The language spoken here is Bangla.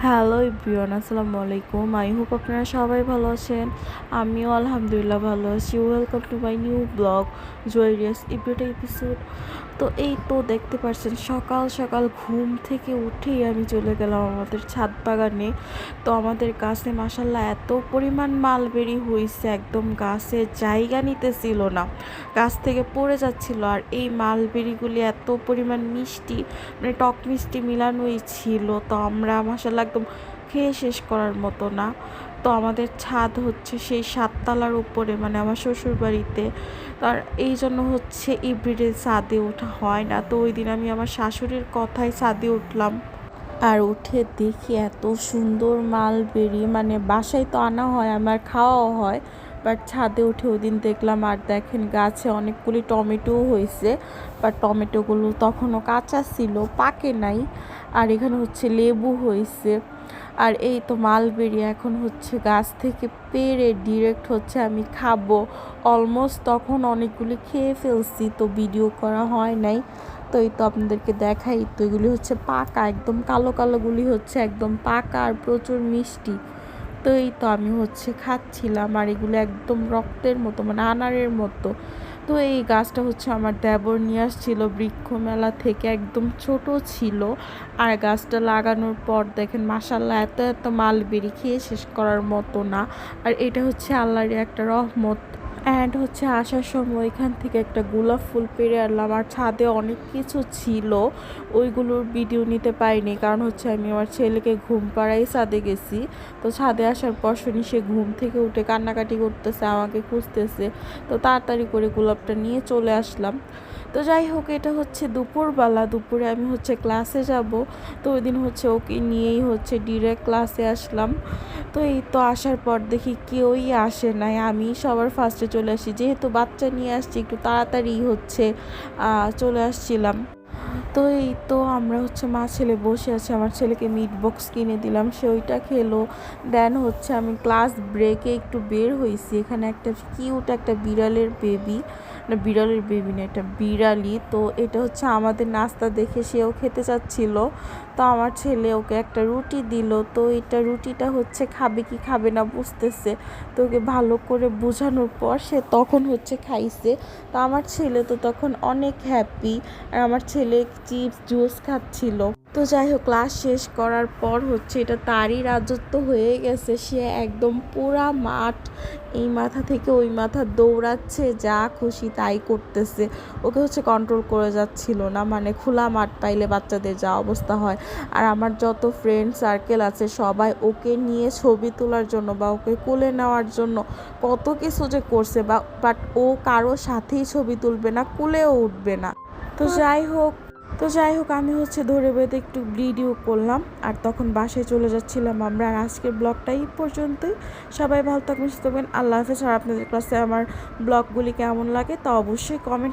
হ্যালো এভরিওয়ান, আসসালামু আলাইকুম। আই হোপ আপনারা সবাই ভালো আছেন। আমিও আলহামদুলিল্লাহ ভালো আছি। Welcome to my new blog জয়েরিয়াস এভরিডে এপিসোড। তো এই তো দেখতে পাচ্ছেন, সকাল সকাল ঘুম থেকে উঠেই আমি চলে গেলাম আমাদের ছাদ বাগানে। তো আমাদের গাছে মাসাল্লাহ এত পরিমাণ মালবেরি হয়েছে, একদম গাছে জায়গা নিতেছিল না, গাছ থেকে পড়ে যাচ্ছিল। আর এই মালবেরিগুলি এত পরিমাণ মিষ্টি, মানে টক মিষ্টি মিলানোই ছিল। তো আমরা মাসাল্লাহ একদম খেয়ে শেষ করার মতো না। তো আমাদের ছাদ হচ্ছে সেই 7 তলার উপরে, মানে আমার শ্বশুর বাড়িতে। আর এই জন্য হচ্ছে এভরিডে ছাদে ওঠা হয় না। তো ওই দিন আমি আমার শাশুড়ির কথায় ছাদে উঠলাম। আর উঠে দেখি এত সুন্দর মালবেরি, মানে বাসায় তো আনা হয়, আমার খাওয়াও হয়, বাট ছাদে উঠে ওই দিন দেখলাম। আর দেখেন গাছে অনেকগুলি টমেটোও হয়েছে, বাট টমেটোগুলো তখনও কাঁচা ছিল, পাকে নাই। আর এখানে হচ্ছে লেবু হয়েছে। আর এই তো মালবেরি এখন হচ্ছে গাছ থেকে পেড়ে ডিরেক্ট হচ্ছে আমি খাবো। অলমোস্ট তখন অনেকগুলি খেয়ে ফেলছি, তো ভিডিও করা হয় নাই। তো এই তো আপনাদেরকে দেখাই, তো এগুলি হচ্ছে পাকা, একদম কালো কালোগুলি হচ্ছে একদম পাকা আর প্রচুর মিষ্টি। তো এই তো আমি হচ্ছে খাচ্ছিলাম, আর এগুলো একদম রক্তের মতো, মানে আনারের মতো। তো এই গাছটা হচ্ছে আমার দেবর নিয়ে আসছিল বৃক্ষ মেলা থেকে, একদম ছোট ছিল। আর গাছটা লাগানোর পর দেখেন মাশাল্লাহ এত এত মালবেরি, খেয়ে শেষ করার মতো না। আর এটা হচ্ছে আল্লাহর একটা রহমত। অ্যান্ড হচ্ছে আসার সময় এখান থেকে একটা গোলাপ ফুল পেড়ে আনলাম। আর ছাদে অনেক কিছু ছিল, ওইগুলোর ভিডিও নিতে পারিনি, কারণ হচ্ছে আমি আমার ছেলেকে ঘুম পাড়াই ছাদে গেছি। তো ছাদে আসার পর শুনি সে ঘুম থেকে উঠে কান্নাকাটি করতেছে, আমাকে খুঁজতেছে। তো তাড়াতাড়ি করে গোলাপটা নিয়ে চলে আসলাম। তো যাই হোক, এটা হচ্ছে দুপুরবেলা, দুপুরে আমি হচ্ছে ক্লাসে যাব। তো ওই দিন হচ্ছে ওকে নিয়েই হচ্ছে ডিরেক্ট ক্লাসে আসলাম। তো এই তো আসার পর দেখি কেউই আসে নাই, আমি সবার ফার্স্টে চলে আসি, যেহেতু বাচ্চা নিয়ে আসছি একটু তাড়াতাড়ি হচ্ছে চলে আসছিলাম। তো এই তো আমরা হচ্ছে মা ছেলে বসে আছে, আমার ছেলেকে মিট বক্স কিনে দিলাম, সে ওইটা খেলো। দেন হচ্ছে আমি ক্লাস ব্রেকে একটু বের হয়েছি, এখানে একটা কিউট একটা বিড়ালের বেবি, না বিড়ালের বেবি না, এটা বিড়ালি। তো এটা হচ্ছে আমাদের নাস্তা দেখে সেও খেতে চাচ্ছিল। তো আমার ছেলে ওকে একটা রুটি দিল। তো এটা রুটিটা হচ্ছে খাবে কি খাবে না বুঝতেছে। তো ওকে ভালো করে বোঝানোর পর সে তখন হচ্ছে খাইছে। তো আমার ছেলে তো তখন অনেক হ্যাপি। আর আমার ছেলে চিপস জুস খাচ্ছিল। তো যাই হোক, ক্লাস শেষ করার পর হচ্ছে এটা তারই রাজত্ব হয়ে গেছে, সে একদম পুরা মাঠ এই মাথা থেকে ওই মাথা দৌড়াচ্ছে, যা খুশি তাই করতেছে। ওকে হচ্ছে কন্ট্রোল করে যাচ্ছিল না, মানে খোলা মাঠ পাইলে বাচ্চাদের যা অবস্থা হয়। আর আমার যত ফ্রেন্ড সার্কেল আছে সবাই ওকে নিয়ে ছবি তোলার জন্য বা ওকে কোলে নেওয়ার জন্য কত কিছু যে করছে, বাট ও কারো সাথেই ছবি তুলবে না, কোলেও উঠবে না। তো যাই হোক, আমি হচ্ছে ধরে বেঁধে একটু ভিডিও করলাম, আর তখন বাসায় চলে যাচ্ছিলাম আমরা। আর আজকের ব্লগটা এই পর্যন্তই। সবাই ভালো থাকবেন, সুস্থ থাকবেন, আল্লাহ হাফেজ। আর আপনাদের কাছে আমার ব্লগগুলি কেমন লাগে তা অবশ্যই কমেন্ট